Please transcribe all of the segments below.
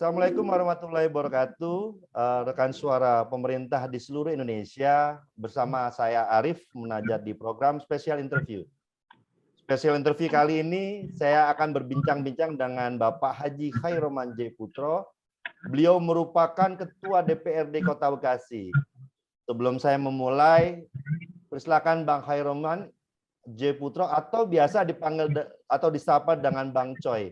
Assalamualaikum warahmatullahi wabarakatuh. Rekan suara pemerintah di seluruh Indonesia, bersama saya Arif Munajat di program Special Interview. Special Interview kali ini saya akan berbincang-bincang dengan Bapak Haji Khairoman J. Putro. Beliau merupakan Ketua DPRD Kota Bekasi. Sebelum saya memulai, persilakan Bang Khairoman J. Putro atau biasa dipanggil atau disapa dengan Bang Choi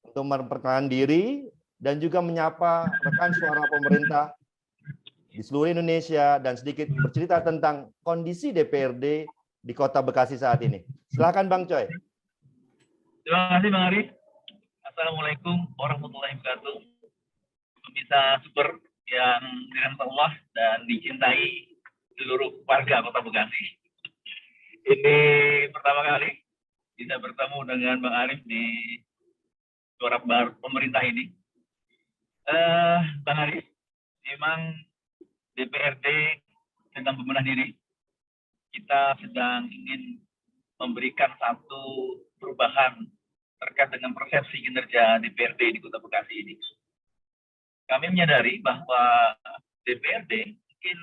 untuk memperkenalkan diri dan juga menyapa rekan suara pemerintah di seluruh Indonesia dan sedikit bercerita tentang kondisi DPRD di Kota Bekasi saat ini. Silakan Bang Choi. Terima kasih Bang Arif. Assalamualaikum warahmatullahi wabarakatuh. Pemirsa super yang dirahmati Allah dan dicintai seluruh warga Kota Bekasi. Ini pertama kali bisa bertemu dengan Bang Arif di suara pemerintah ini. Bang Arif, memang DPRD sedang bebenah diri. Kita sedang ingin memberikan satu perubahan terkait dengan persepsi kinerja DPRD di Kota Bekasi ini. Kami menyadari bahwa DPRD mungkin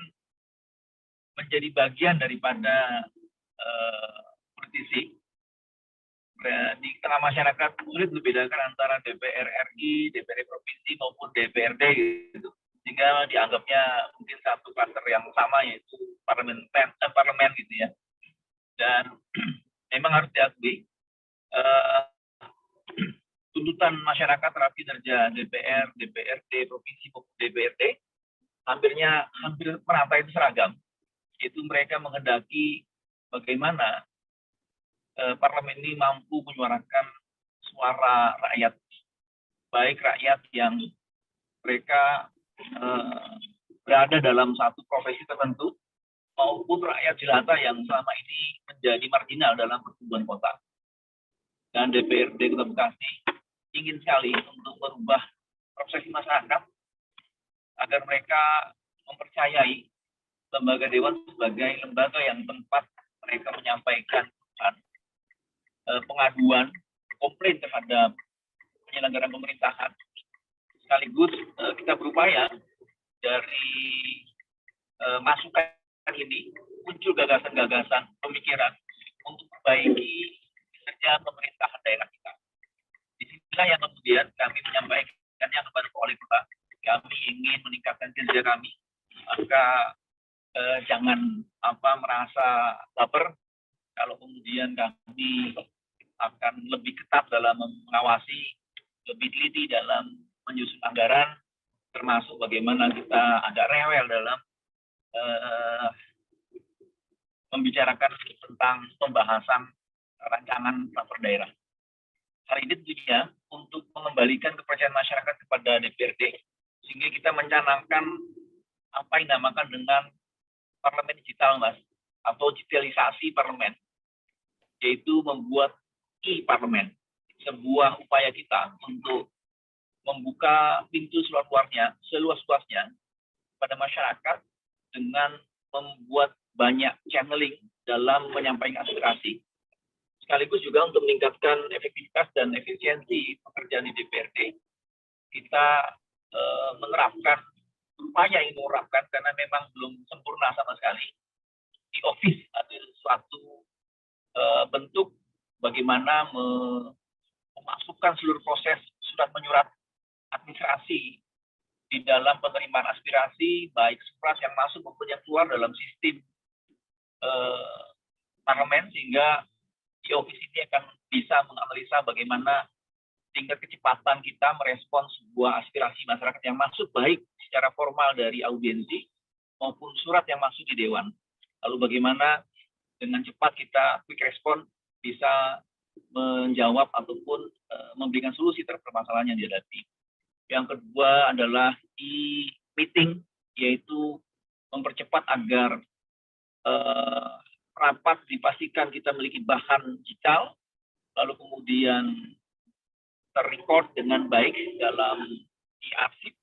menjadi bagian daripada politisi. Di tengah masyarakat sulit membedakan antara DPR RI, DPRD provinsi maupun DPRD gitu. Sehingga dianggapnya mungkin satu kluster yang sama, yaitu parlemen gitu ya. Dan memang harus diakui tuntutan masyarakat terhadap kinerja DPR, DPRD provinsi maupun DPRD hampir merata itu seragam. Itu mereka menghendaki bagaimana parlemen ini mampu menyuarakan suara rakyat, baik rakyat yang mereka berada dalam satu profesi tertentu, maupun rakyat jelata yang selama ini menjadi marginal dalam pertumbuhan kota. Dan DPRD Kota Bekasi ingin sekali untuk merubah persepsi masyarakat agar mereka mempercayai lembaga dewan sebagai lembaga yang tempat mereka menyampaikan pengaduan, komplain terhadap penyelenggaraan pemerintahan. Sekaligus kita berupaya dari masukan ini muncul gagasan-gagasan pemikiran untuk memperbaiki kinerja pemerintahan daerah kita. Disinilah yang kemudian kami menyampaikannya kepada wali kota. Kami ingin meningkatkan kinerja kami, maka jangan merasa baper kalau kemudian kami akan lebih ketat dalam mengawasi, lebih teliti dalam menyusun anggaran, termasuk bagaimana kita agak rewel dalam membicarakan tentang pembahasan rancangan peraturan daerah. Hal ini tentunya untuk mengembalikan kepercayaan masyarakat kepada DPRD, sehingga kita mencanangkan apa yang dinamakan dengan parlemen digital, Mas, atau digitalisasi parlemen, yaitu membuat e-parlemen, sebuah upaya kita untuk membuka pintu seluas-luasnya pada masyarakat dengan membuat banyak channeling dalam menyampaikan aspirasi, sekaligus juga untuk meningkatkan efektivitas dan efisiensi pekerjaan di DPRD. Kita ingin menerapkan karena memang belum sempurna sama sekali. Di office ada suatu bentuk bagaimana memasukkan seluruh proses surat menyurat administrasi di dalam penerimaan aspirasi, baik surat yang masuk maupun yang keluar dalam sistem parlemen, sehingga di office ini akan bisa menganalisa bagaimana tingkat kecepatan kita merespons sebuah aspirasi masyarakat yang masuk, baik secara formal dari audiensi maupun surat yang masuk di dewan. Lalu bagaimana dengan cepat kita quick respon bisa menjawab ataupun memberikan solusi terhadap permasalahan yang dihadapi. Yang kedua adalah e-meeting, yaitu mempercepat agar rapat dipastikan kita memiliki bahan digital, lalu kemudian terrecord dengan baik dalam e-arsip,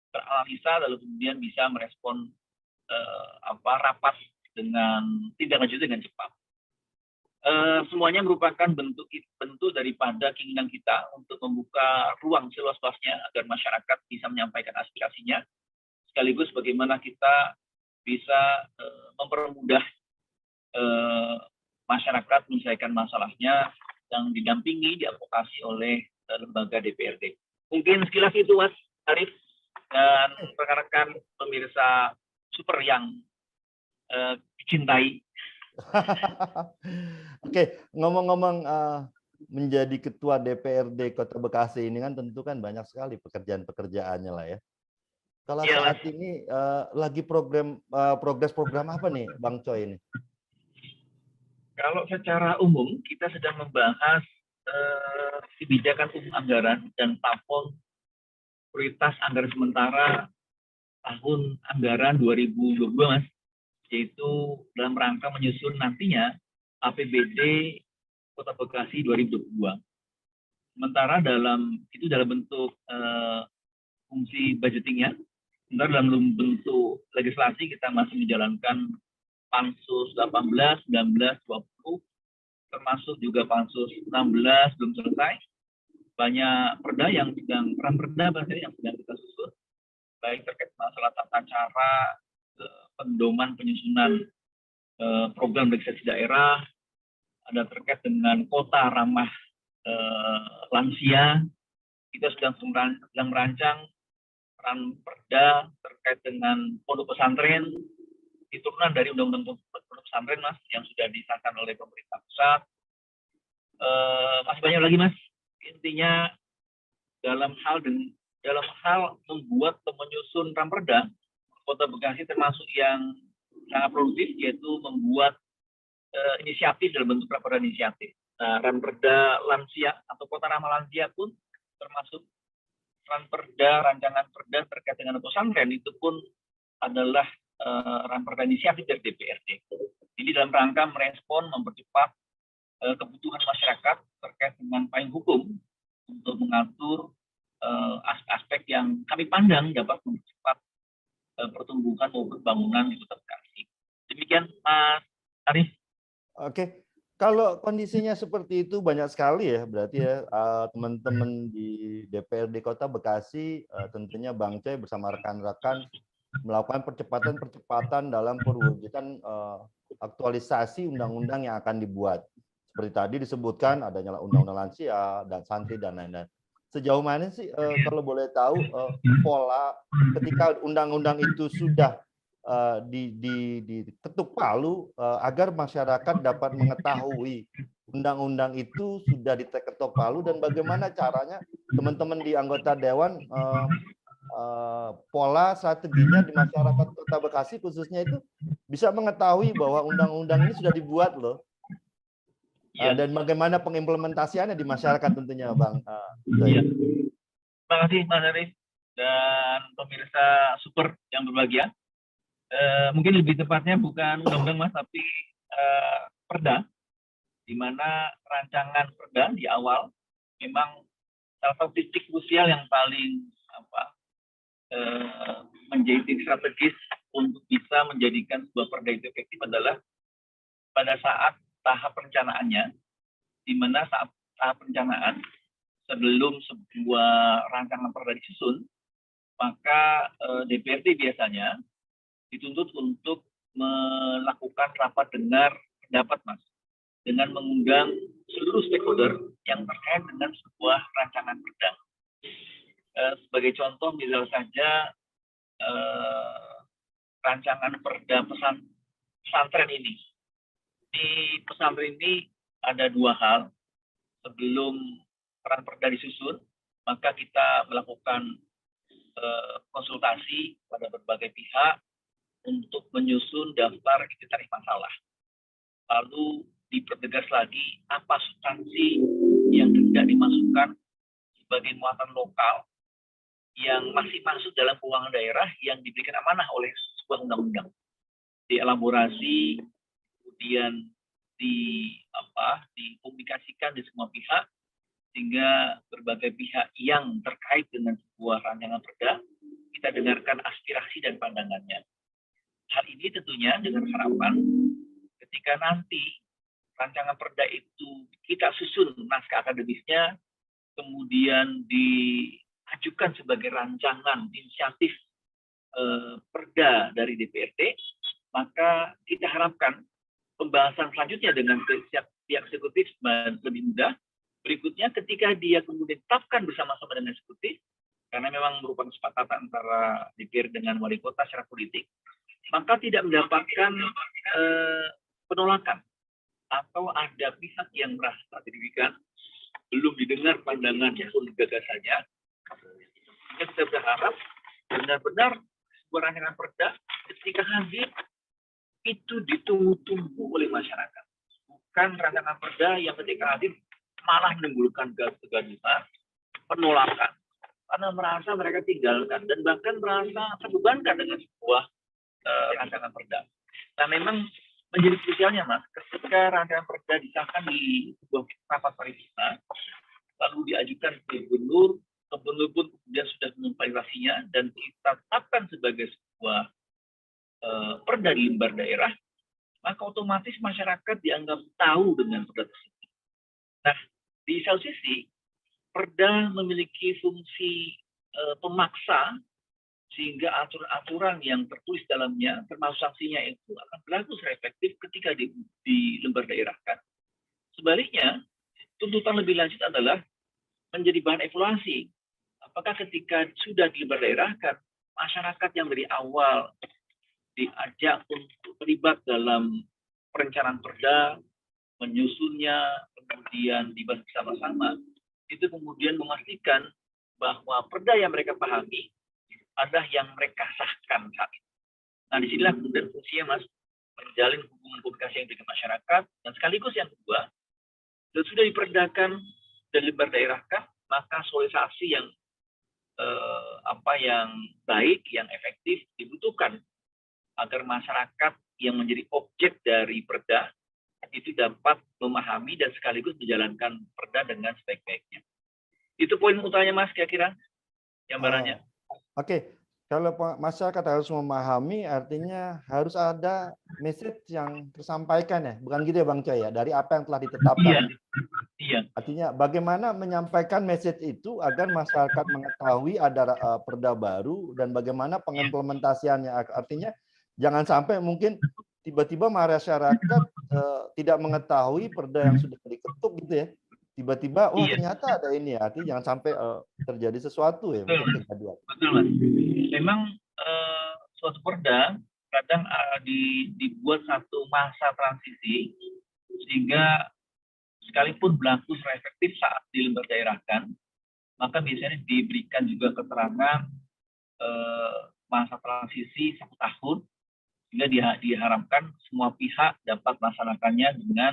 teranalisa, lalu kemudian bisa merespon rapat dengan tindak lanjut dengan cepat. Semuanya merupakan bentuk daripada keinginan kita untuk membuka ruang seluas-luasnya agar masyarakat bisa menyampaikan aspirasinya, sekaligus bagaimana kita bisa mempermudah masyarakat menyelesaikan masalahnya yang didampingi, diadvokasi oleh lembaga DPRD. Mungkin sekilas itu, Mas Arif dan rekan-rekan pemirsa super yang dicintai. Oke, ngomong-ngomong menjadi ketua DPRD Kota Bekasi ini kan tentu kan banyak sekali pekerjaan-pekerjaannya lah ya. Kalau Iya, saat Mas. ini lagi progres program apa nih, Bang Choi ini? Kalau secara umum kita sedang membahas kebijakan umum anggaran dan plafon prioritas anggaran sementara tahun anggaran 2022, Mas, yaitu dalam rangka menyusun nantinya APBD Kota Bekasi 2022. Sementara dalam bentuk fungsi budgetingnya, sementara dalam bentuk legislasi kita masih menjalankan Pansus 18, 19, 20, termasuk juga Pansus 16 belum selesai. Banyak perda yang sedang kita susun, baik terkait masalah tata cara pendoman penyusunan program legislasi daerah, ada terkait dengan kota ramah lansia. Kita sedang merancang peran perda terkait dengan pondok pesantren, turunan dari undang-undang pondok pesantren, Mas, yang sudah disahkan oleh pemerintah pusat. Masih banyak lagi, Mas. Intinya dalam hal membuat atau menyusun ramperda, Kota Bekasi termasuk yang sangat produktif, yaitu membuat inisiatif dalam bentuk ramperda inisiatif. Nah, ramperda lansia atau kota ramah lansia pun termasuk rancangan perda terkait dengan pesantren itu pun adalah ramperda inisiatif dari DPRD. Jadi dalam rangka merespon, mempercepat kebutuhan masyarakat terkait dengan payung hukum untuk mengatur aspek yang kami pandang dapat mempercepat pertumbuhan maupun pembangunan di Kota Bekasi. Demikian, Mas Arif. Oke, kalau kondisinya seperti itu banyak sekali ya, berarti ya teman-teman di DPRD Kota Bekasi, tentunya Bang Choi bersama rekan-rekan melakukan percepatan dalam perwujudan aktualisasi undang-undang yang akan dibuat. Seperti tadi disebutkan adanya undang-undang lansia dan santri dan lain-lain. Sejauh mana sih kalau boleh tahu pola ketika undang-undang itu sudah diketuk palu agar masyarakat dapat mengetahui undang-undang itu sudah diketuk palu dan bagaimana caranya teman-teman di anggota dewan pola strateginya di masyarakat Kota Bekasi khususnya itu bisa mengetahui bahwa undang-undang ini sudah dibuat loh. Dan bagaimana pengimplementasiannya di masyarakat tentunya, Bang. Iya. Terima kasih, Mas Arif dan pemirsa super yang berbahagia. Mungkin lebih tepatnya bukan undang-undang, Mas, tapi perda, di mana rancangan perda di awal memang salah satu titik krusial yang paling menjadi titik strategis untuk bisa menjadikan sebuah perda itu efektif adalah pada saat tahap perencanaannya, di mana saat tahap perencanaan sebelum sebuah rancangan perda disusun, maka DPRD biasanya dituntut untuk melakukan rapat dengar pendapat, Mas, dengan mengundang seluruh stakeholder yang terkait dengan sebuah rancangan perda. Sebagai contoh, misal saja rancangan perda pesantren ini. Di pesantren ini ada dua hal. Sebelum peran perda disusun, maka kita melakukan konsultasi pada berbagai pihak untuk menyusun daftar inventaris masalah. Lalu dipertegas lagi apa substansi yang tidak dimasukkan sebagai muatan lokal yang masih masuk dalam keuangan daerah yang diberikan amanah oleh sebuah undang-undang. Dielaborasi, kemudian dikomunikasikan di semua pihak, sehingga berbagai pihak yang terkait dengan sebuah rancangan perda, kita dengarkan aspirasi dan pandangannya. Hal ini tentunya dengan harapan ketika nanti rancangan perda itu kita susun naskah akademisnya, kemudian diajukan sebagai rancangan inisiatif perda dari DPRD, maka kita harapkan pembahasan selanjutnya dengan pihak eksekutif lebih mudah. Berikutnya ketika dia kemudian ditetapkan bersama-sama dengan eksekutif, karena memang merupakan kesepakatan antara DPR dengan wali kota secara politik, maka tidak mendapatkan penolakan atau ada pihak yang merasa dirugikan, belum didengar pandangannya pun gagasannya. Sehingga kita berharap benar-benar sebuah rancangan perda ketika hadir itu ditunggu-tunggu oleh masyarakat. Bukan rancangan perda yang ketika hadir malah menimbulkan kegaduhan, penolakan, karena merasa mereka tinggalkan dan bahkan merasa terbebankan dengan sebuah rancangan perda. Nah, memang menjadi krusialnya, Mas, ketika rancangan perda disahkan di sebuah rapat paripurna, lalu diajukan ke gubernur pun kemudian sudah memvalidasinya dan ditetapkan sebagai sebuah perda di lembar daerah, maka otomatis masyarakat dianggap tahu dengan perda tersebut. Nah, di satu sisi, perda memiliki fungsi pemaksa, sehingga aturan-aturan yang tertulis dalamnya, termasuk sanksinya itu akan berlaku secara efektif ketika di lembar daerahkan. Sebaliknya, tuntutan lebih lanjut adalah menjadi bahan evaluasi. Apakah ketika sudah di lembar daerahkan, masyarakat yang dari awal diajak untuk terlibat dalam perencanaan perda, menyusunnya, kemudian dibahas bersama-sama, itu kemudian memastikan bahwa perda yang mereka pahami adalah yang mereka sahkan saat itu. Nah, disinilah kemudian fungsinya, Mas, menjalin hubungan komunikasi yang dengan masyarakat, dan sekaligus yang kedua, dan sudah diperdakan dan lembar daerahkan, maka sosialisasi yang yang baik, yang efektif dibutuhkan agar masyarakat yang menjadi objek dari perda itu dapat memahami dan sekaligus menjalankan perda dengan sebaik-baiknya. Itu poin utamanya, Mas, kira-kira gambarannya. Oke, kalau masyarakat harus memahami, artinya harus ada message yang tersampaikan ya, bukan gitu ya Bang Coy ya, dari apa yang telah ditetapkan. Iya. Artinya bagaimana menyampaikan message itu agar masyarakat mengetahui ada perda baru dan bagaimana pengimplementasiannya. Artinya jangan sampai mungkin tiba-tiba masyarakat tidak mengetahui perda yang sudah diketuk gitu ya. Tiba-tiba, oh ternyata ada ini ya. Artinya jangan sampai terjadi sesuatu ya. Betul, Mas. Memang suatu perda kadang dibuat satu masa transisi sehingga sekalipun berlaku secara efektif saat di lembar daerahkan, maka biasanya diberikan juga keterangan masa transisi 1 tahun, sehingga diharapkan semua pihak dapat melaksanakannya dengan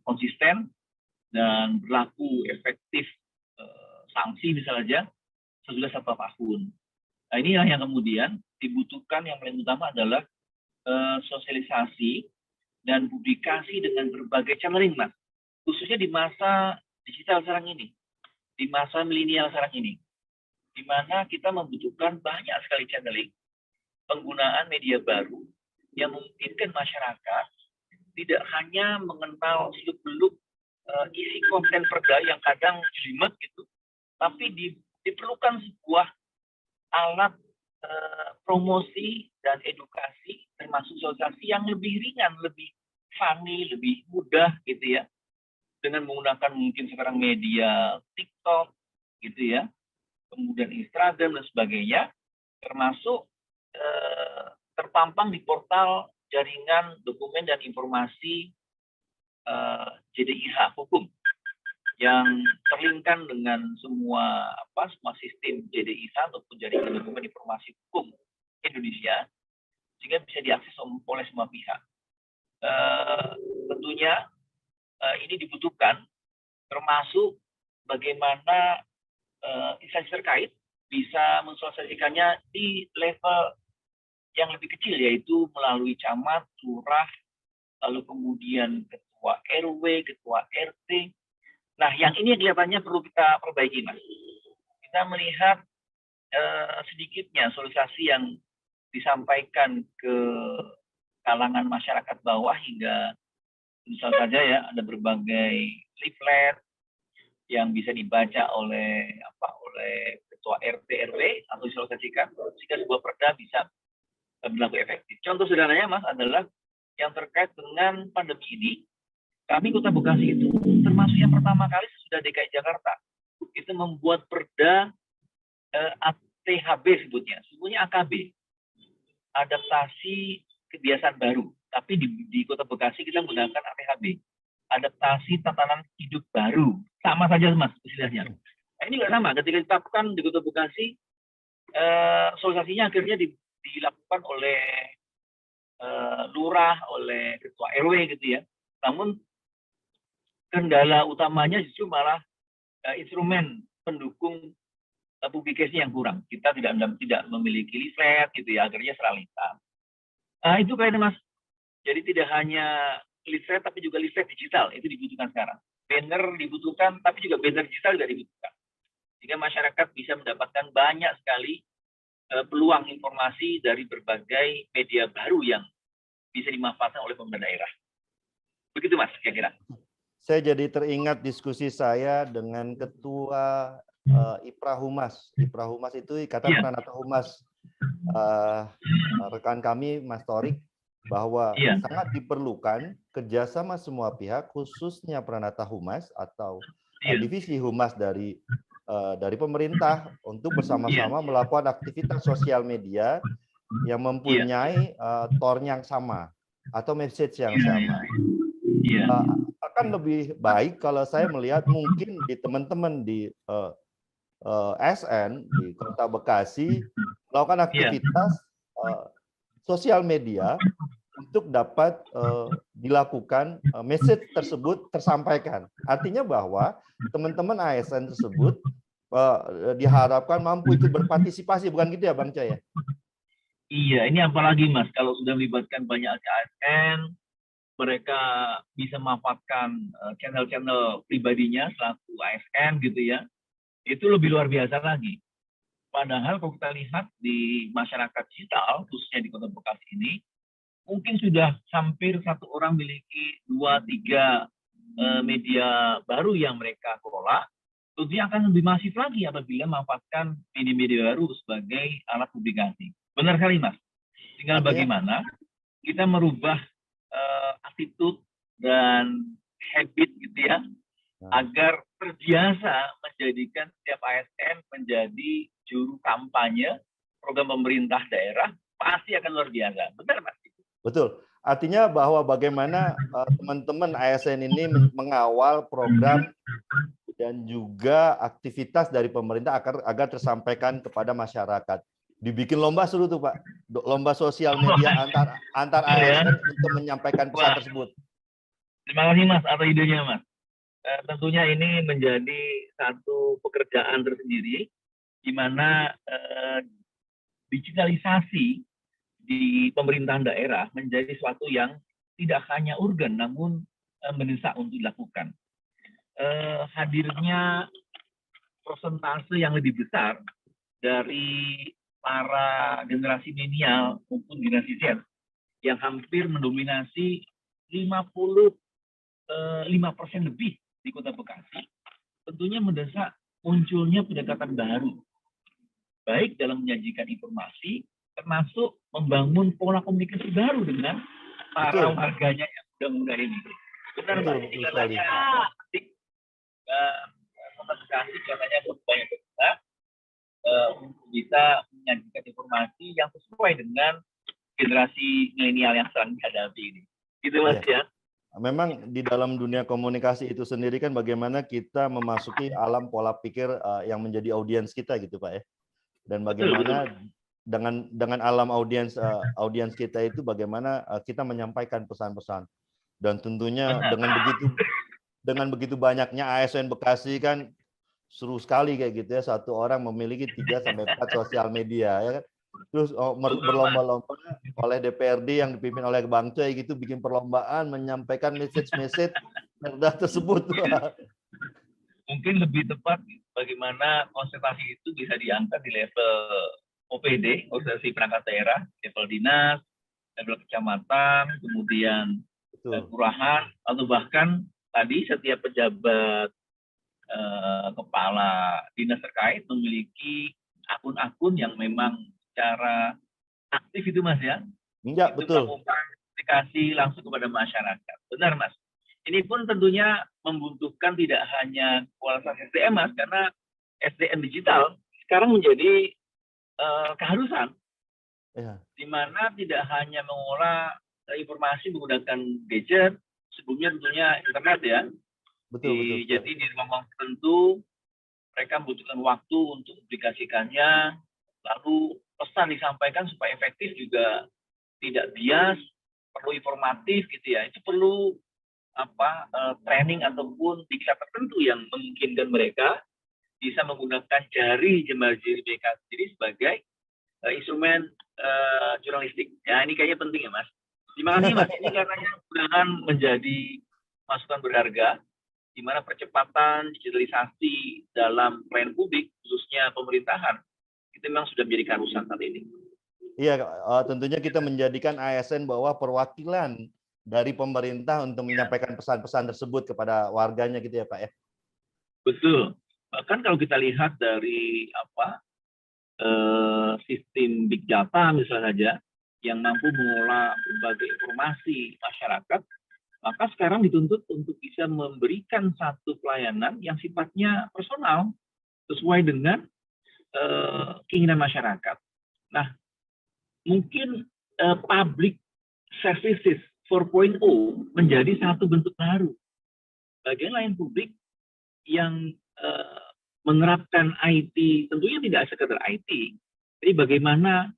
konsisten dan berlaku efektif sanksi misalnya sesudah 1 tahun. Nah, inilah yang kemudian dibutuhkan, yang paling utama adalah sosialisasi dan publikasi dengan berbagai channeling, Mas. Khususnya di masa digital sekarang ini, di masa milenial sekarang ini, di mana kita membutuhkan banyak sekali channeling, penggunaan media baru yang memungkinkan masyarakat tidak hanya mengenal seluk-beluk isi konten perda yang kadang jelimet gitu, tapi diperlukan sebuah alat promosi dan edukasi termasuk sosialisasi yang lebih ringan, lebih funny, lebih mudah gitu ya, dengan menggunakan mungkin sekarang media TikTok gitu ya, kemudian Instagram dan sebagainya, termasuk terpampang di portal jaringan dokumen dan informasi JDIH hukum yang terlinkkan dengan semua sistem JDIH ataupun jaringan dokumen informasi hukum Indonesia, sehingga bisa diakses oleh semua pihak. Tentunya ini dibutuhkan, termasuk bagaimana instansi terkait bisa mensosialisasikannya di level yang lebih kecil, yaitu melalui camat, lurah, lalu kemudian ketua RW, ketua RT. Nah, yang ini kelihatannya perlu kita perbaiki, Mas. Kita melihat sedikitnya sosialisasi yang disampaikan ke kalangan masyarakat bawah hingga Misal saja ya, ada berbagai leaflet yang bisa dibaca oleh ketua RT RW atau disosialisasikan sehingga sebuah perda bisa berlaku efektif. Contoh sederhananya Mas adalah yang terkait dengan pandemi ini. Kami Kota Bekasi itu termasuk yang pertama kali sesudah DKI Jakarta itu membuat perda ATHB sebutnya AKB, adaptasi kebiasaan baru. Tapi di Kota Bekasi kita menggunakan ATHB, adaptasi tatanan hidup baru. Sama saja Mas istilahnya. Nah, ini juga sama, ketika ditetapkan di Kota Bekasi, sosialisasinya akhirnya dilakukan oleh lurah, oleh ketua RW gitu ya. Namun kendala utamanya justru malah instrumen pendukung publikasi yang kurang. Kita tidak memiliki leaflet gitu ya, akhirnya seralitan. Itu kayaknya Mas. Jadi tidak hanya leaflet tapi juga leaflet digital itu dibutuhkan sekarang. Banner dibutuhkan tapi juga banner digital juga dibutuhkan. Sehingga masyarakat bisa mendapatkan banyak sekali peluang informasi dari berbagai media baru yang bisa dimanfaatkan oleh pemerintah daerah. Begitu Mas, kira-kira. Saya jadi teringat diskusi saya dengan Ketua IPRA Humas. IPRA Humas itu Ikatan Pranata Humas. Rekan kami, Mas Torik, bahwa sangat diperlukan kerjasama semua pihak, khususnya Pranata Humas atau divisi Humas dari pemerintah untuk bersama-sama melakukan aktivitas sosial media yang mempunyai tone yang sama atau message yang sama. Akan lebih baik kalau saya melihat mungkin di teman-teman di SN di Kota Bekasi melakukan aktivitas sosial media untuk dapat dilakukan message tersebut tersampaikan. Artinya bahwa teman-teman ASN tersebut diharapkan mampu ikut berpartisipasi, bukan gitu ya Bang Coy ya? Iya, ini apalagi Mas, kalau sudah melibatkan banyak ASN, mereka bisa memanfaatkan channel-channel pribadinya selaku ASN gitu ya, itu lebih luar biasa lagi. Padahal kalau kita lihat di masyarakat digital, khususnya di Kota Bekasi ini, mungkin sudah hampir satu orang memiliki 2-3 media baru yang mereka kelola, tentunya akan lebih masif lagi apabila memanfaatkan media-media baru sebagai alat publikasi. Benar sekali Mas. Tinggal bagaimana kita merubah attitude dan habit gitu ya, agar terbiasa menjadikan setiap ASN menjadi juru kampanye program pemerintah daerah, pasti akan luar biasa. Benar Mas? Betul. Artinya bahwa bagaimana teman-teman ASN ini mengawal program dan juga aktivitas dari pemerintah agar tersampaikan kepada masyarakat. Dibikin lomba seru tuh Pak, lomba sosial media antar ASN untuk menyampaikan pesan tersebut. Terima kasih Mas atas idenya Mas. Tentunya ini menjadi satu pekerjaan tersendiri, di mana digitalisasi di pemerintahan daerah menjadi sesuatu yang tidak hanya urgen, namun mendesak untuk dilakukan. Hadirnya persentase yang lebih besar dari para generasi milenial maupun generasi Z yang hampir mendominasi 55% lebih di Kota Bekasi, tentunya mendesak munculnya pendekatan baru, baik dalam menyajikan informasi, termasuk membangun pola komunikasi baru dengan para warganya yang muda-muda ini. Benar Mbak, ini katanya Kota Bekasi katanya banyak bergerak untuk bisa menyajikan informasi yang sesuai dengan generasi milenial yang sedang dihadapi ini. Gitu Mas ya. Memang di dalam dunia komunikasi itu sendiri kan bagaimana kita memasuki alam pola pikir yang menjadi audiens kita gitu Pak ya. Dan bagaimana dengan alam audiens kita itu bagaimana kita menyampaikan pesan-pesan. Dan tentunya dengan begitu banyaknya ASN Bekasi kan seru sekali kayak gitu ya, satu orang memiliki 3-4 sosial media ya kan. Terus berlomba-lomba oleh DPRD yang dipimpin oleh Bang Coy gitu, bikin perlombaan menyampaikan message perda tersebut. Mungkin lebih tepat bagaimana konsentrasi itu bisa diangkat di level OPD, organisasi perangkat daerah, level dinas, level kecamatan, kemudian betul. kelurahan, atau bahkan tadi setiap pejabat kepala dinas terkait memiliki akun-akun yang memang secara aktif itu Mas ya, Enggak, itu betul. melakukan komunikasi langsung kepada masyarakat. Benar Mas. Ini pun tentunya membutuhkan tidak hanya kualitas SDM Mas, karena SDM digital sekarang menjadi keharusan, Ya, di mana tidak hanya mengolah informasi menggunakan gadget, sebelumnya tentunya internet ya. betul, betul, betul. Jadi di ruang tertentu mereka membutuhkan waktu untuk aplikasikannya, lalu pesan disampaikan supaya efektif juga tidak bias, perlu informatif gitu ya. Itu perlu training ataupun diklat tertentu yang memungkinkan mereka bisa menggunakan jari jemari mereka sendiri sebagai instrumen jurnalistik. Ya ini kayaknya penting ya Mas. Terima kasih Mas. Ini katanya mudah-mudahan menjadi masukan berharga di mana percepatan digitalisasi dalam pelayanan publik khususnya pemerintahan itu memang sudah menjadi keharusan saat ini. Iya, tentunya kita menjadikan ASN bahwa perwakilan dari pemerintah untuk menyampaikan pesan-pesan tersebut kepada warganya gitu ya Pak ya. Betul. Bahkan kalau kita lihat dari sistem big data misalnya saja yang mampu mengolah berbagai informasi masyarakat, maka sekarang dituntut untuk bisa memberikan satu pelayanan yang sifatnya personal sesuai dengan keinginan masyarakat. Nah, mungkin public services 4.0 menjadi satu bentuk baru bagi layanan publik yang menerapkan IT, tentunya tidak sekedar IT, jadi bagaimana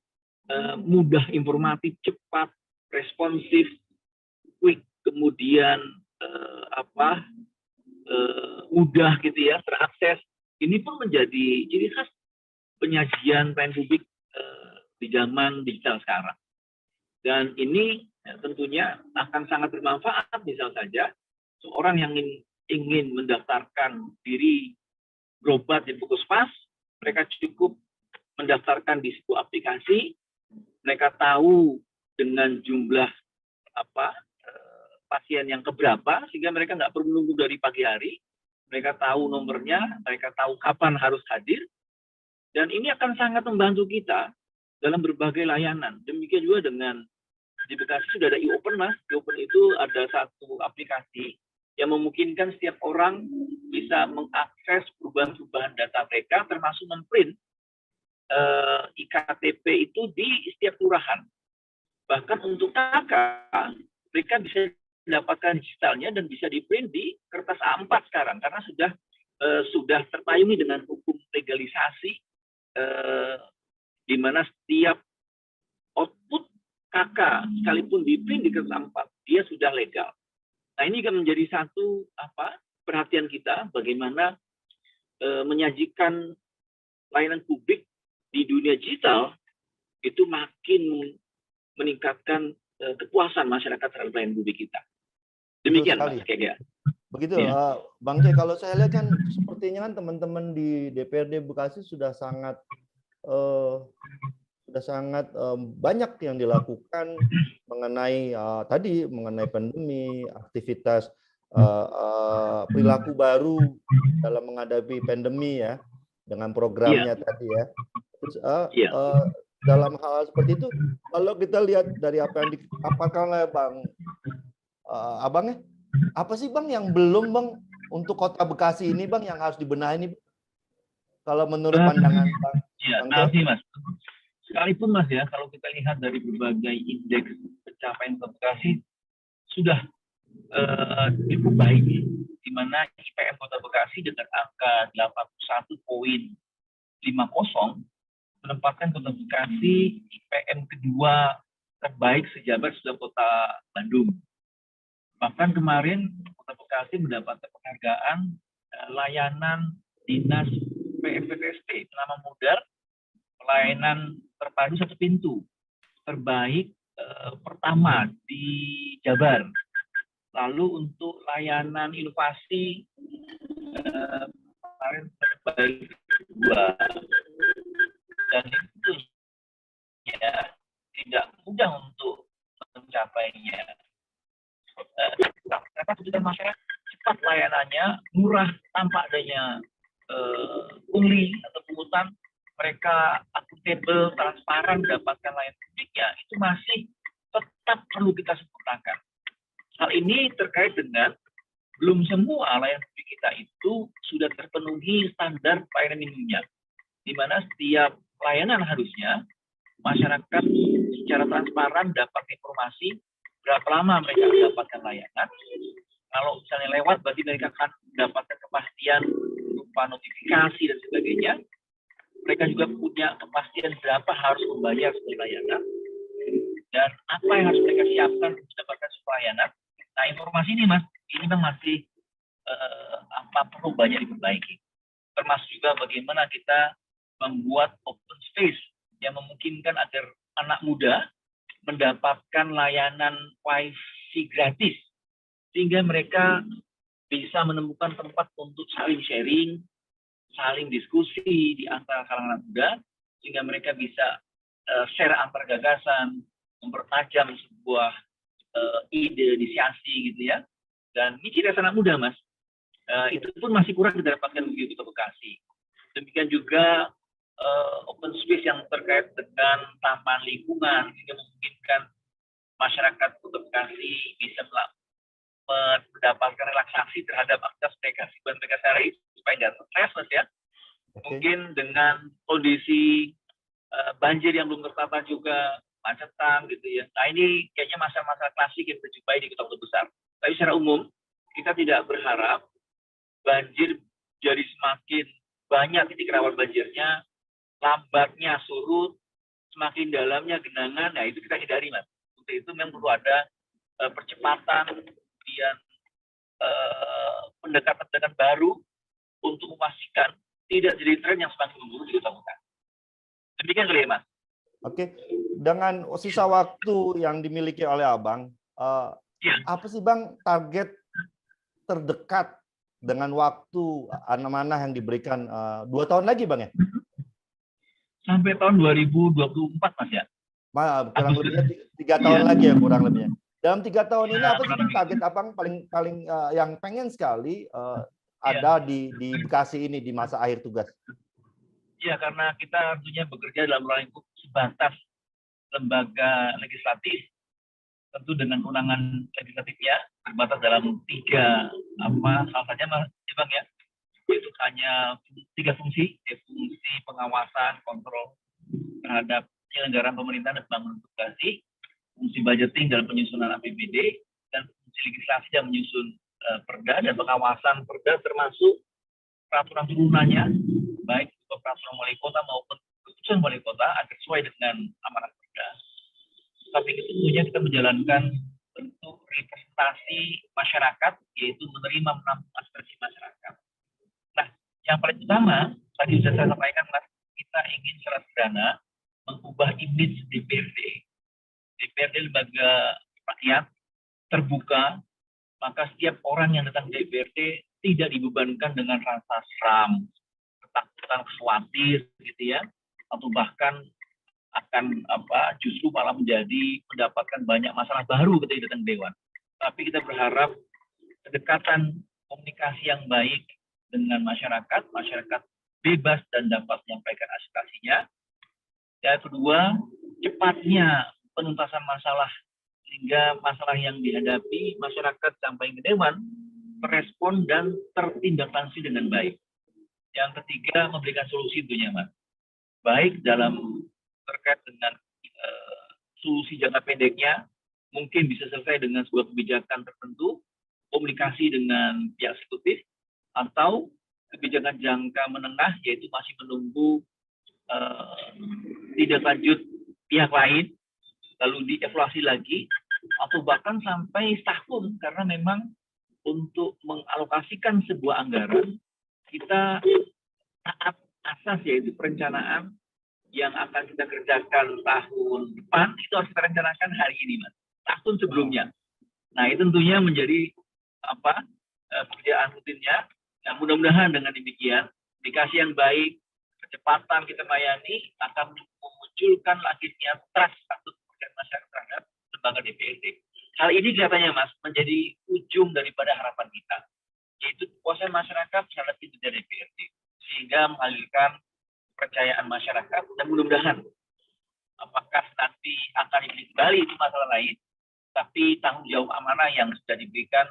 mudah, informatif, cepat, responsif, quick, kemudian mudah gitu ya, terakses. Ini pun menjadi ciri khas penyajian pelayanan publik di zaman digital sekarang. Dan ini tentunya akan sangat bermanfaat, misal saja seorang yang ingin mendaftarkan diri berobat di Puskesmas, mereka cukup mendaftarkan di sebuah aplikasi, mereka tahu dengan jumlah pasien yang keberapa, sehingga mereka nggak perlu menunggu dari pagi hari, mereka tahu nomornya, mereka tahu kapan harus hadir, dan ini akan sangat membantu kita dalam berbagai layanan. Demikian juga dengan di Bekasi sudah ada e-open Mas. E-open itu ada satu aplikasi yang memungkinkan setiap orang bisa mengakses perubahan-perubahan data mereka, termasuk memprint IKTP itu di setiap kelurahan. Bahkan untuk KK, mereka bisa mendapatkan digitalnya dan bisa di-print di kertas A4 sekarang, karena sudah terpayungi dengan hukum legalisasi, di mana setiap output KK sekalipun di-print di kertas A4, dia sudah legal. Nah, ini kan menjadi satu perhatian kita bagaimana menyajikan layanan publik di dunia digital itu makin meningkatkan kepuasan masyarakat terhadap layanan publik kita. Demikian Mas Kega. Begitu, ya. Bang C, kalau saya lihat kan sepertinya kan teman-teman di DPRD Bekasi sudah sangat banyak yang dilakukan mengenai mengenai pandemi, aktivitas perilaku baru dalam menghadapi pandemi ya, dengan programnya tadi ya. Terus, dalam hal seperti itu, kalau kita lihat dari apa yang dipaparkan oleh Abangnya, apa sih Bang yang belum Bang untuk Kota Bekasi ini Bang yang harus dibenahi ini? Kalau menurut pandangan Bang? Iya, terima kasih Mas. Sekalipun Mas ya, kalau kita lihat dari berbagai indeks pencapaian Kota Bekasi sudah cukup baik, di mana IPM Kota Bekasi dengan angka 81,50 menempatkan Kota Bekasi IPM kedua terbaik sejabat sudah Kota Bandung. Bahkan kemarin Kota Bekasi mendapatkan penghargaan layanan dinas PMPTST, nama muda pelayanan terpadu satu pintu terbaik pertama di Jabar. Lalu untuk layanan inovasi kemarin terbaik kedua, dan itu ya tidak mudah untuk mencapainya. Ternyata kebutuhan masyarakat cepat layanannya, murah tanpa adanya pungli atau pungutan, mereka akuntabel, transparan, mendapatkan layanan publiknya, itu masih tetap perlu kita sempurnakan. Hal ini terkait dengan belum semua layanan publik kita itu sudah terpenuhi standar pelayanan minimumnya, di mana setiap layanan harusnya masyarakat secara transparan dapat informasi berapa lama mereka mendapatkan layanan. Kalau misalnya lewat, berarti mereka akan mendapatkan kepastian berupa notifikasi dan sebagainya. Mereka juga punya kepastian berapa harus membayar sebagai layanan dan apa yang harus mereka siapkan untuk mendapatkan sebuah layanan. Nah, informasi ini Mas, ini memang masih perlu banyak diperbaiki. Termasuk juga bagaimana kita membuat open space yang memungkinkan agar anak muda mendapatkan layanan wifi gratis, sehingga mereka bisa menemukan tempat untuk saling sharing, saling diskusi di antara kalangan anak muda, sehingga mereka bisa share antar gagasan, mempertajam sebuah ide, inisiasi gitu ya. Dan ini ciri khas anak muda, Mas. Itu pun masih kurang kita dapatkan di Kota Bekasi. Demikian juga open space yang terkait dengan taman lingkungan, sehingga memungkinkan masyarakat Kota Bekasi bisa mendapatkan relaksasi terhadap aktivitas mereka, hiburan mereka sehari supaya nggak stres ya. Mungkin dengan kondisi banjir yang belum tertata juga, macetan gitu ya. Nah, ini kayaknya masa-masa klasik yang kita jumpai di kota-kota besar. Tapi secara umum kita tidak berharap banjir jadi semakin banyak titik rawan banjirnya, lambatnya surut, semakin dalamnya genangan. Nah, itu kita hindari, Mas. Untuk itu memang perlu ada percepatan, kemudian pendekatan-pendekatan baru untuk memastikan tidak jadi tren yang semakin memburuk di kota Bekasi. Demikian kali ya, Mas. Oke, dengan sisa waktu yang dimiliki oleh Abang, apa sih Bang target terdekat dengan waktu amanah yang diberikan 2 tahun lagi Bang ya? Sampai tahun 2024 Mas ya? Kurang lebihnya 3 tahun lagi ya kurang lebihnya. Dalam 3 tahun ini apa sih Bang target Abang paling yang pengen sekali ada di Bekasi ini di masa akhir tugas? Ya, karena kita tentunya bekerja dalam ruang lingkup sebatas lembaga legislatif, tentu dengan kewenangan legislatifnya terbatas dalam 3 salah saja Mas Bang ya, yaitu hanya 3 fungsi, fungsi pengawasan, kontrol terhadap penyelenggaraan pemerintahan dan pembangunan Bekasi, fungsi budgeting dalam penyusunan APBD, dan fungsi legislasi yang menyusun perda dan pengawasan perda termasuk peraturan turunannya, baik itu peraturan wali kota maupun keputusan wali kota agar sesuai dengan amanat perda. Tapi tentunya kita menjalankan bentuk representasi masyarakat, yaitu menerima menampung aspirasi masyarakat. Nah, yang paling utama tadi sudah saya sampaikan, Mas, kita ingin secara sederhana mengubah image DPRD. DPRD lembaga rakyat terbuka, maka setiap orang yang datang ke DPRD tidak dibebankan dengan rasa seram, ketakutan, khawatir gitu ya, atau bahkan akan justru malah mendapatkan banyak masalah baru ketika datang dewan. Tapi kita berharap kedekatan komunikasi yang baik dengan masyarakat bebas dan dapat menyampaikan aspirasinya. Yang kedua, cepatnya penuntasan masalah sehingga masalah yang dihadapi masyarakat sampai ke dewan merespon dan tertindaklanjuti dengan baik. Yang ketiga, memberikan solusi tentunya, Mas. Baik dalam terkait dengan solusi jangka pendeknya, mungkin bisa selesai dengan sebuah kebijakan tertentu, komunikasi dengan pihak eksekutif, atau kebijakan jangka menengah, yaitu masih menunggu tidak lanjut pihak lain, lalu dievaluasi lagi, atau bahkan sampai setahun, karena memang untuk mengalokasikan sebuah anggaran, kita tahap asas yaitu perencanaan yang akan kita kerjakan tahun depan, itu harus kita rencanakan hari ini, Mas, tahun sebelumnya. Nah, itu tentunya menjadi pekerjaan rutinnya. Nah, mudah-mudahan dengan demikian, komunikasi yang baik, kecepatan kita melayani akan memunculkan lahirnya trust atau kepercayaan masyarakat terhadap lembaga DPRD. hal ini kelihatannya Mas menjadi ujung daripada harapan kita, yaitu kepuasan masyarakat terhadap kinerja DPRD, sehingga mengalirkan kepercayaan masyarakat dan mudah-mudahan apakah nanti akan dipilih kembali itu masalah lain, tapi tanggung jawab amanah yang sudah diberikan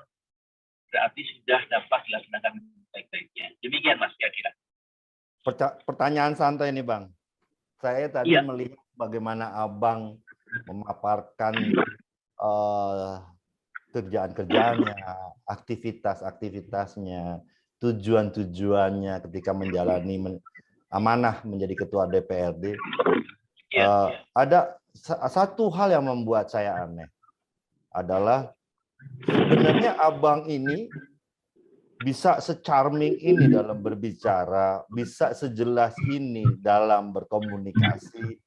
berarti sudah dapat dilaksanakan baik-baiknya. Demikian Mas kira-kira. Pertanyaan santai nih Bang. Saya tadi Iya. melihat bagaimana Abang memaparkan kerjaan-kerjaannya, aktivitas-aktivitasnya, tujuan-tujuannya ketika menjalani amanah menjadi ketua DPRD. Ada satu hal yang membuat saya aneh, adalah sebenarnya Abang ini bisa se-charming ini dalam berbicara, bisa sejelas ini dalam berkomunikasi.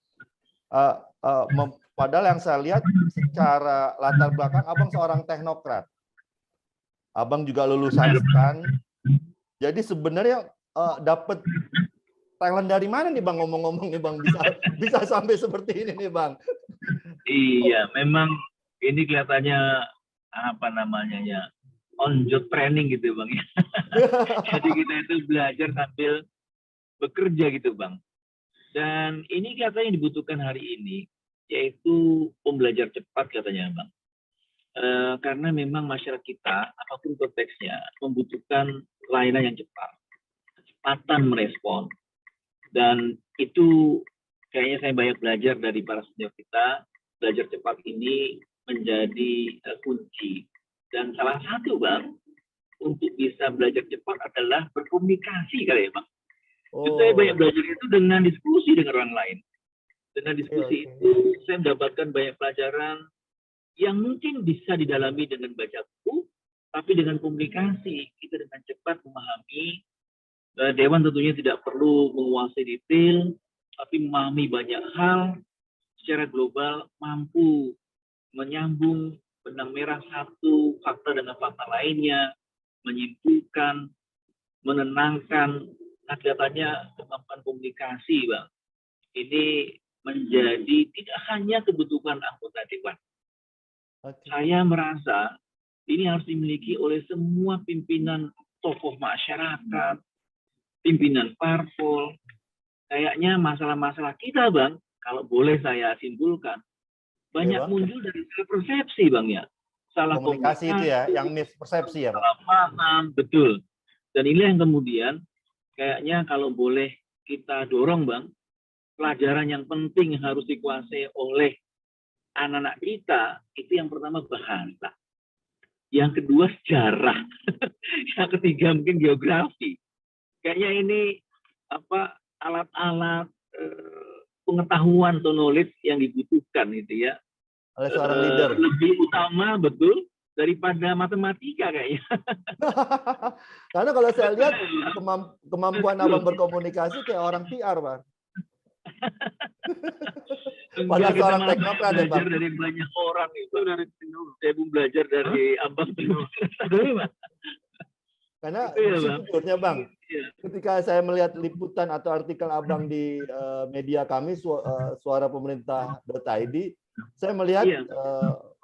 Padahal yang saya lihat secara latar belakang Abang seorang teknokrat. Abang juga lulusan STAN. Jadi sebenarnya dapat talent dari mana nih Bang, ngomong-ngomong nih Bang, bisa sampai seperti ini nih Bang. Iya, memang ini kelihatannya apa namanya ya, on job training gitu Bang ya. Jadi kita itu belajar sambil bekerja gitu Bang. Dan ini katanya dibutuhkan hari ini, yaitu pembelajar cepat katanya Bang. Karena memang masyarakat kita, apapun konteksnya, membutuhkan layanan yang cepat, kecepatan merespon. Dan itu kayaknya saya banyak belajar dari para senior kita, belajar cepat ini menjadi kunci. Dan salah satu Bang, untuk bisa belajar cepat adalah berkomunikasi kali ya Bang. Saya banyak belajar itu dengan diskusi dengan orang lain. Dengan diskusi itu saya mendapatkan banyak pelajaran yang mungkin bisa didalami dengan baca buku, tapi dengan komunikasi kita dengan cepat memahami. Dewan tentunya tidak perlu menguasai detail, tapi memahami banyak hal secara global, mampu menyambung benang merah satu fakta dengan fakta lainnya, menyimpulkan, menenangkan. Nah, kelihatannya kemampuan komunikasi, Bang, ini menjadi tidak hanya kebutuhan anggota dewan. Saya merasa ini harus dimiliki oleh semua pimpinan tokoh masyarakat, pimpinan parpol. Kayaknya masalah-masalah kita, Bang, kalau boleh saya simpulkan, banyak muncul dari salah persepsi, Bang ya. Salah komunikasi itu ya, yang mispersepsi ya, Pak. Salah paham, betul. Dan ini yang kemudian kayaknya kalau boleh kita dorong, Bang, pelajaran yang penting harus dikuasai oleh anak-anak kita, itu yang pertama bahasa. Yang kedua sejarah. Yang ketiga mungkin geografi. Kayaknya ini apa alat-alat pengetahuan atau knowledge yang dibutuhkan gitu ya. Oleh seorang leader. Lebih utama betul daripada matematika kayaknya. Karena kalau saya lihat kemampuan Abang berkomunikasi kayak orang PR, Pak. Padahal seorang teknokrat ya, Pak. Dari banyak orang itu, dari saya belajar dari Abang. Karena sejujurnya, Bang, ketika saya melihat liputan atau artikel Abang di media kami, suara pemerintah.id, saya melihat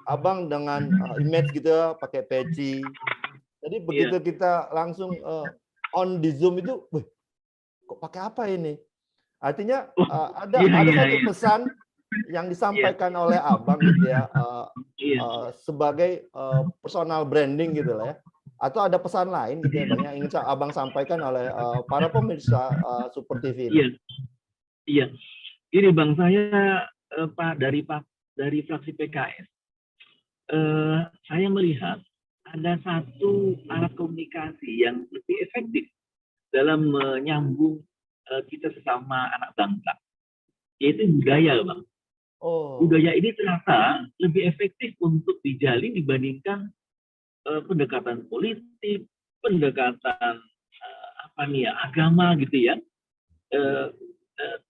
Abang dengan image gitu ya, pakai peci. Jadi begitu kita langsung on di Zoom itu, kok pakai apa ini? Artinya ada satu pesan yang disampaikan oleh Abang gitu ya, sebagai personal branding gitu lah ya. Atau ada pesan lain gitu ya Bang yang ingin Abang sampaikan oleh para pemirsa Super TV ini. Iya. Ini Bang, saya Pak dari fraksi PKS. Saya melihat ada satu alat komunikasi yang lebih efektif dalam menyambung kita sesama anak bangsa, yaitu budaya, Bang. Budaya ini ternyata lebih efektif untuk dijalin dibandingkan pendekatan politik, pendekatan agama gitu ya.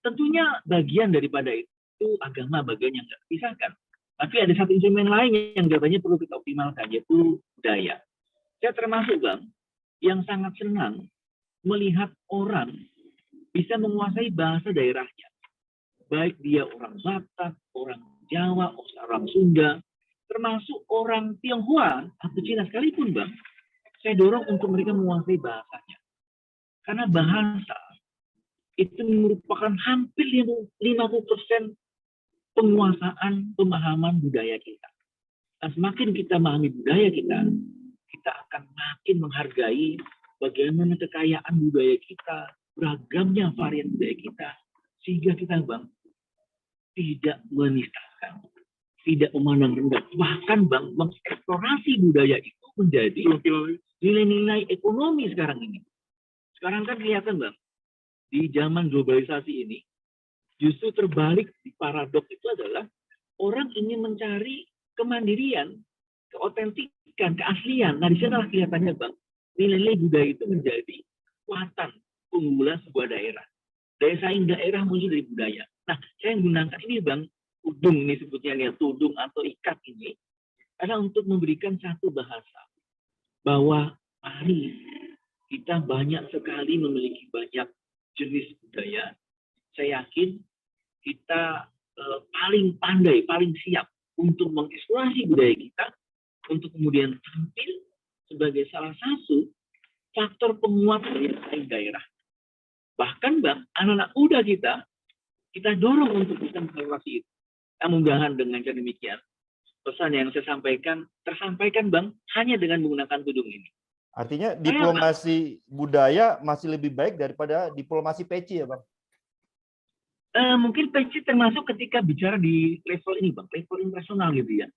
Tentunya bagian daripada itu agama bagian yang nggak dipisahkan. Tapi ada satu instrumen lain yang katanya perlu kita optimalkan, yaitu budaya. Saya termasuk, Bang, yang sangat senang melihat orang bisa menguasai bahasa daerahnya. Baik dia orang Batak, orang Jawa, orang Sunda. termasuk orang Tionghoa atau Cina sekalipun, Bang, saya dorong untuk mereka menguasai bahasanya. Karena bahasa itu merupakan hampir 50% penguasaan pemahaman budaya kita. Dan semakin kita memahami budaya kita akan makin menghargai bagaimana kekayaan budaya kita, beragamnya varian budaya kita, sehingga kita, Bang, tidak menistakan, tidak memandang rendah, bahkan, Bang, mengeksplorasi budaya itu menjadi nilai-nilai ekonomi sekarang ini. Sekarang kan kelihatan, Bang, di zaman globalisasi ini, justru terbalik, di paradok itu adalah orang ingin mencari kemandirian, keotentikan, keaslian. Nah, di sana kelihatannya, Bang, nilai-nilai budaya itu menjadi kekuatan keunggulan sebuah daerah. Daya saing daerah muncul dari budaya. Nah, saya menggunakan ini, Bang, tudung ini sebutnya nih, tudung atau ikat ini, adalah untuk memberikan satu bahasa. Bahwa mari kita banyak sekali memiliki banyak jenis budaya. Saya yakin kita paling pandai, paling siap untuk mengeksplorasi budaya kita, untuk kemudian tampil sebagai salah satu faktor penguat dari daerah. Bahkan, Bang, anak-anak muda kita dorong untuk bisa mengeksplorasi itu. Mudah-mudahan dengan cara demikian, pesan yang saya sampaikan tersampaikan, Bang, hanya dengan menggunakan tudung ini. Artinya diplomasi budaya masih lebih baik daripada diplomasi peci ya, Bang? Mungkin peci termasuk ketika bicara di level ini, Bang, level internasional gitu ya.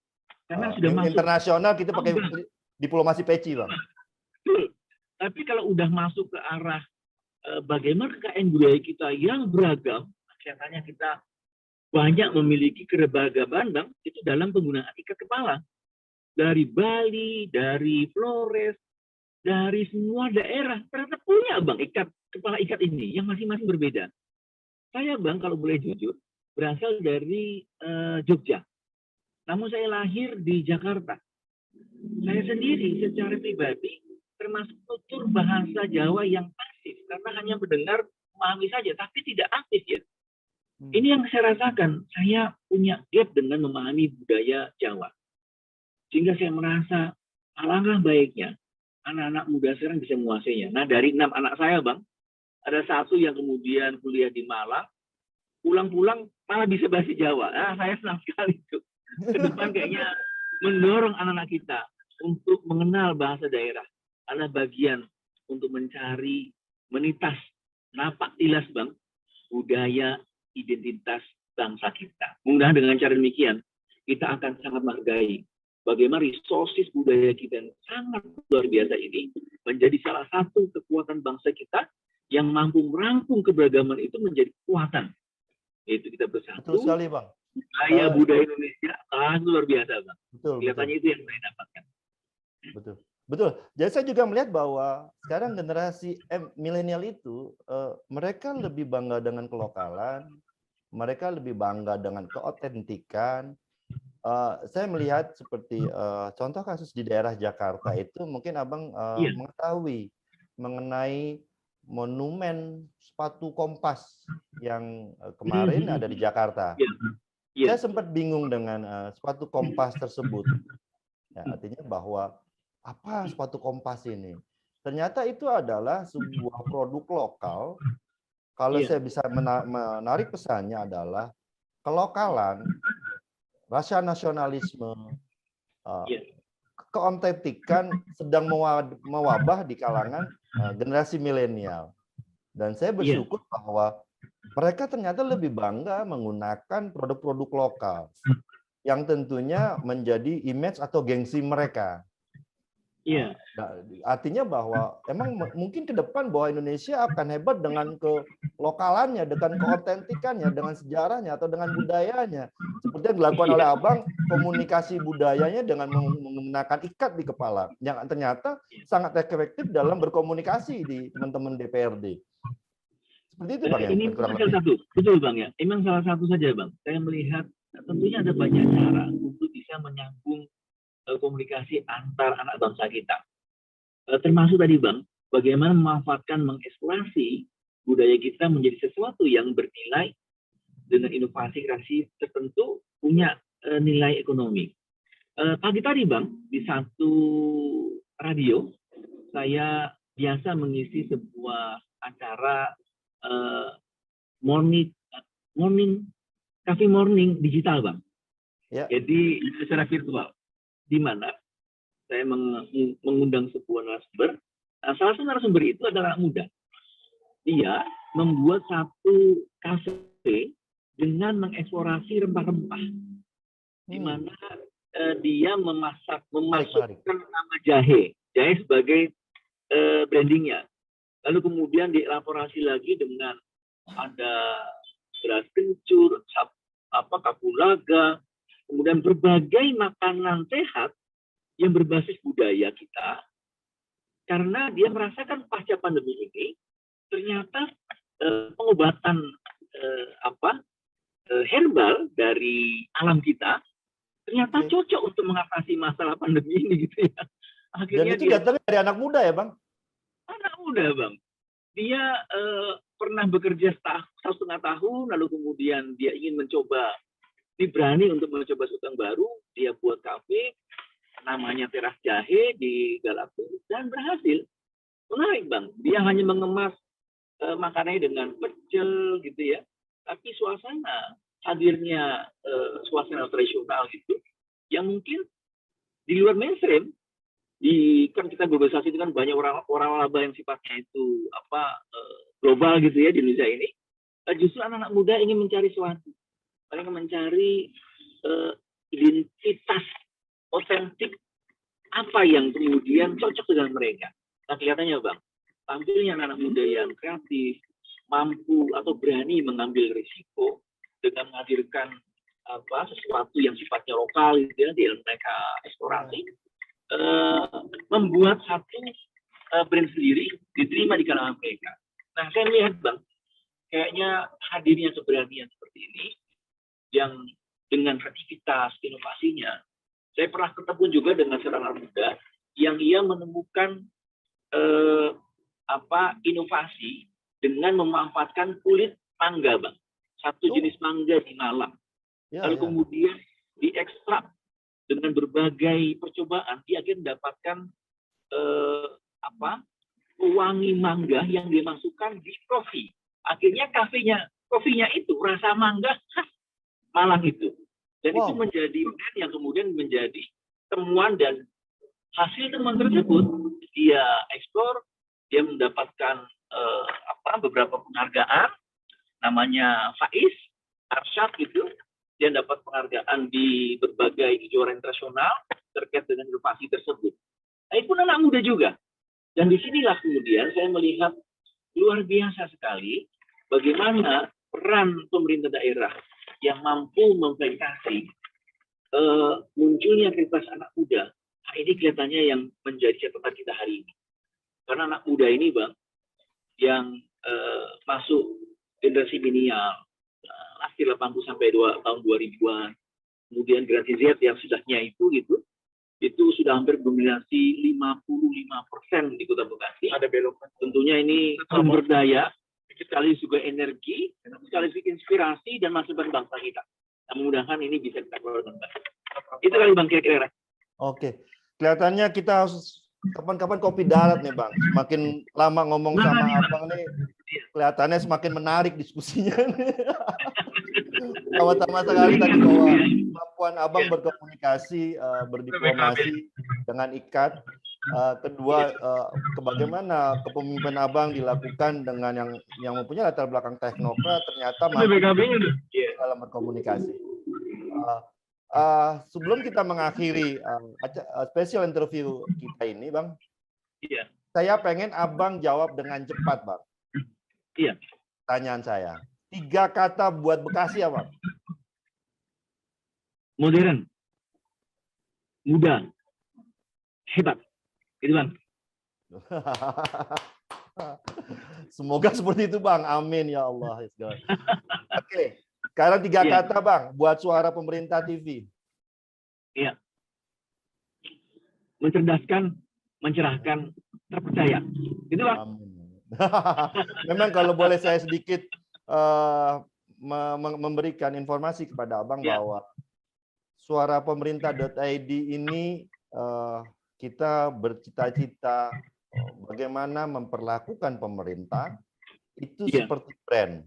Karena sudah masuk internasional kita pakai diplomasi peci, Bang. Betul. Tapi kalau udah masuk ke arah bagaimana kekayaan budaya kita yang beragam, kelihatannya kita banyak memiliki keberagaman, Bang, itu dalam penggunaan ikat kepala. Dari Bali, dari Flores, dari semua daerah, ternyata punya, Bang, kepala ikat ini yang masing-masing berbeda. Saya, Bang, kalau boleh jujur, berasal dari Jogja. Namun saya lahir di Jakarta. Saya sendiri secara pribadi termasuk tutur bahasa Jawa yang pasif, karena hanya mendengar, memahami saja, tapi tidak aktif ya. Ini yang saya rasakan, saya punya gap dengan memahami budaya Jawa. Sehingga saya merasa alangkah baiknya anak-anak muda sekarang bisa menguasainya. Nah, dari 6 anak saya, Bang, ada satu yang kemudian kuliah di Malang, pulang-pulang malah bisa bahasa Jawa. Nah, saya senang sekali itu. Ke depan kayaknya mendorong anak-anak kita untuk mengenal bahasa daerah. Adalah bagian untuk mencari, menitas, napak tilas, Bang, budaya, identitas bangsa kita. Mudah-mudahan dengan cara demikian, kita akan sangat menghargai bagaimana resources budaya kita yang sangat luar biasa ini menjadi salah satu kekuatan bangsa kita yang mampu merangkum keberagaman itu menjadi kekuatan. Yaitu kita bersatu. Betul sekali, Bang. Budaya Indonesia sangat luar biasa, Bang. Betul. Kelihatannya itu yang saya dapatkan. Betul. Betul. Jadi saya juga melihat bahwa sekarang generasi milenial itu mereka lebih bangga dengan kelokalan, mereka lebih bangga dengan keotentikan. Saya melihat seperti contoh kasus di daerah Jakarta itu, mungkin Abang mengetahui mengenai monumen sepatu kompas yang kemarin ada di Jakarta. Saya sempat bingung dengan sepatu kompas tersebut. Ya, artinya bahwa apa sepatu kompas ini? Ternyata itu adalah sebuah produk lokal. Kalau saya bisa menarik pesannya adalah kelokalan, rasa nasionalisme, keotentikan sedang mewabah di kalangan generasi milenial. Dan saya bersyukur bahwa mereka ternyata lebih bangga menggunakan produk-produk lokal yang tentunya menjadi image atau gengsi mereka. Iya. Nah, artinya bahwa emang mungkin ke depan bahwa Indonesia akan hebat dengan kelokalannya, dengan keotentikannya, dengan sejarahnya atau dengan budayanya. Seperti yang dilakukan oleh Abang, komunikasi budayanya dengan menggunakan ikat di kepala, yang ternyata sangat efektif dalam berkomunikasi di teman-teman DPRD. Seperti itu, Bang. Ini salah satu, betul, Bang, ya. Emang salah satu saja, Bang. Saya melihat tentunya ada banyak cara untuk bisa menyambung komunikasi antar anak bangsa kita. Termasuk tadi, Bang, bagaimana memanfaatkan, mengeksplorasi budaya kita menjadi sesuatu yang bernilai dengan inovasi kreasi tertentu, punya nilai ekonomi. Pagi tadi Bang, di satu radio, saya biasa mengisi sebuah acara eh, morning, morning, cafe morning digital Bang. Ya. Jadi secara virtual, di mana saya mengundang sebuah narasumber. Nah, salah satu narasumber itu adalah anak muda. Dia membuat satu kafe dengan mengeksplorasi rempah-rempah, di mana dia memasukkan nama jahe sebagai brandingnya. Lalu kemudian dielaborasi lagi dengan ada beras kencur, kapulaga, kemudian berbagai makanan sehat yang berbasis budaya kita, karena dia merasakan pasca pandemi ini ternyata pengobatan herbal dari alam kita ternyata cocok untuk mengatasi masalah pandemi ini gitu ya. Akhirnya dan itu datangnya dari anak muda ya Bang? Anak muda Bang. Dia pernah bekerja 1,5 tahun, lalu kemudian dia ingin mencoba, dia berani untuk mencoba sesuatu yang baru, dia buat kafe, namanya Teras Jahe di Galapung, dan berhasil. Menarik Bang, dia hanya mengemas makanannya dengan pecel gitu ya, tapi suasana hadirnya suasana tradisional gitu, yang mungkin di luar mainstream. Kan kita globalisasi itu kan banyak orang laba yang sifatnya itu global gitu ya di Indonesia ini. Justru anak-anak muda ingin mencari sesuatu, mereka mencari identitas otentik apa yang kemudian cocok dengan mereka. Nah kelihatannya Bang, tampilnya anak-anak muda yang kreatif, mampu atau berani mengambil risiko dengan menghadirkan sesuatu yang sifatnya lokal gitu ya, di mereka eksplorasi, membuat satu brand sendiri diterima di kalangan mereka. Nah saya lihat Bang, kayaknya hadirnya keberanian seperti ini yang dengan kreativitas inovasinya, saya pernah ketemu juga dengan seorang muda yang ia menemukan inovasi dengan memanfaatkan kulit mangga Bang, satu jenis mangga di Malang, lalu kemudian diekstrak dengan berbagai percobaan, dia akan mendapatkan pewangi mangga yang dimasukkan di kopi. Akhirnya kopinya itu rasa mangga khas Malang itu. Dan itu menjadi brand yang kemudian menjadi temuan, dan hasil temuan tersebut dia ekspor, dia mendapatkan beberapa penghargaan, namanya Faiz Arsyad gitu. Dia dapat penghargaan di berbagai kejuaraan internasional terkait dengan inovasi tersebut. Nah, itu anak muda juga. Dan disinilah kemudian saya melihat luar biasa sekali bagaimana peran pemerintah daerah yang mampu memfasilitasi munculnya kreativitas anak muda. Nah, ini kelihatannya yang menjadi catatan kita hari ini. Karena anak muda ini Bang, yang masuk generasi milenial, akhir 80 sampai tahun 2000-an, kemudian generasi Z yang sudahnya itu sudah hampir dominasi 55% di Kota Bekasi. Ada belok. Tentunya ini sumber daya, sekaligus juga energi, sekaligus inspirasi dan masukan bangsa kita. Nah, mudah-mudahan ini bisa kita keluarkan. Itu kali Bang kira-kira. Oke, kelihatannya kita harus kapan-kapan kopi darat nih Bang. Semakin lama ngomong sama Abang nih, kelihatannya semakin menarik diskusinya. Pertama sekali tadi bahwa kemampuan Abang berkomunikasi, berdiplomasi dengan ikat. Kedua, bagaimana kepemimpinan Abang dilakukan dengan yang mempunyai latar belakang teknokrat, ternyata mampu dalam berkomunikasi. Sebelum kita mengakhiri special interview kita ini, Bang, saya pengen Abang jawab dengan cepat, Bang. Iya. Pertanyaan saya, 3 kata buat Bekasi apa? Modern, muda, hebat. Itu Bang. Semoga seperti itu Bang. Amin ya Allah. Oke. Sekarang 3 kata Bang buat Suara Pemerintah TV. Iya. Mencerdaskan, mencerahkan, terpercaya. Itu Bang. Amin. Memang kalau boleh saya sedikit memberikan informasi kepada Abang bahwa suarapemerintah.id ini kita bercita-cita bagaimana memperlakukan pemerintah itu Iya. seperti brand,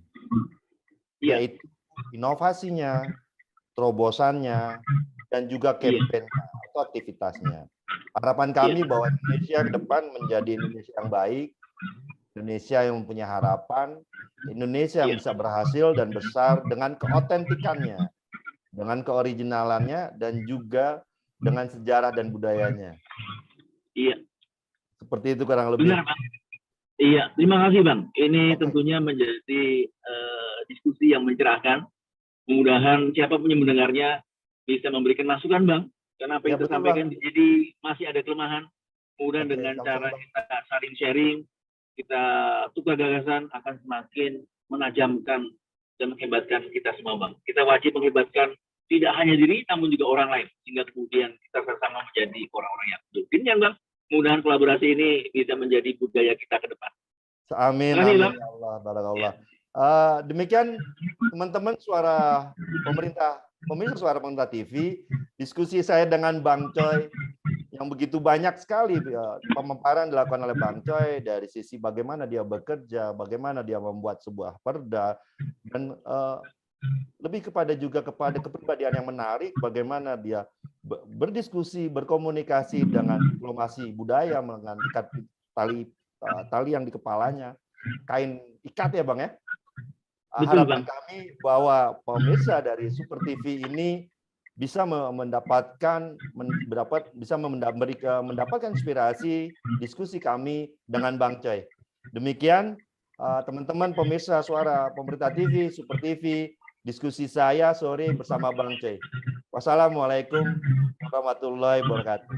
Iya. yaitu inovasinya, terobosannya, dan juga kampanye atau aktivitasnya. Harapan kami bahwa Indonesia ke depan menjadi Indonesia yang baik, Indonesia yang mempunyai harapan, Indonesia yang bisa berhasil dan besar dengan keotentikannya, dengan keoriginalannya, dan juga dengan sejarah dan budayanya. Iya. Seperti itu kurang lebih. Benar, Bang. Iya, terima kasih, Bang. Ini Oke. tentunya menjadi diskusi yang mencerahkan. Mudah-mudahan siapapun yang mendengarnya bisa memberikan masukan, Bang. Karena apa yang Ya, betul, tersampaikan Bang. jadi masih ada kelemahan. Kemudian Oke, dengan cara sama-sama, Bang. kita saling sharing, kita tukar gagasan akan semakin menajamkan dan menghebatkan kita semua, Bang. Kita wajib menghebatkan tidak hanya diri, namun juga orang lain. Sehingga kemudian kita bersama menjadi orang-orang yang beriman, Bang. Mudah-mudahan kolaborasi ini bisa menjadi budaya kita ke depan. Amin, Terima kasih, amin, Bang. ya Allah, barakallah. Demikian teman-teman suara pemerintah, pemirsa suara pemerintah TV, diskusi saya dengan Bang Choi yang begitu banyak sekali pemaparan dilakukan oleh Bang Choi dari sisi bagaimana dia bekerja, bagaimana dia membuat sebuah perda, dan lebih kepada juga kepada kepribadian yang menarik, bagaimana dia berdiskusi, berkomunikasi dengan diplomasi budaya, dengan ikat tali yang di kepalanya, kain ikat ya Bang ya. Betul, Harapan Bang. kami bahwa pemirsa dari Super TV ini bisa mendapatkan inspirasi diskusi kami dengan Bang Choi. Demikian teman-teman pemirsa suara pemerintah TV, Super TV, diskusi saya sore bersama Bang Choi. Wassalamualaikum warahmatullahi wabarakatuh.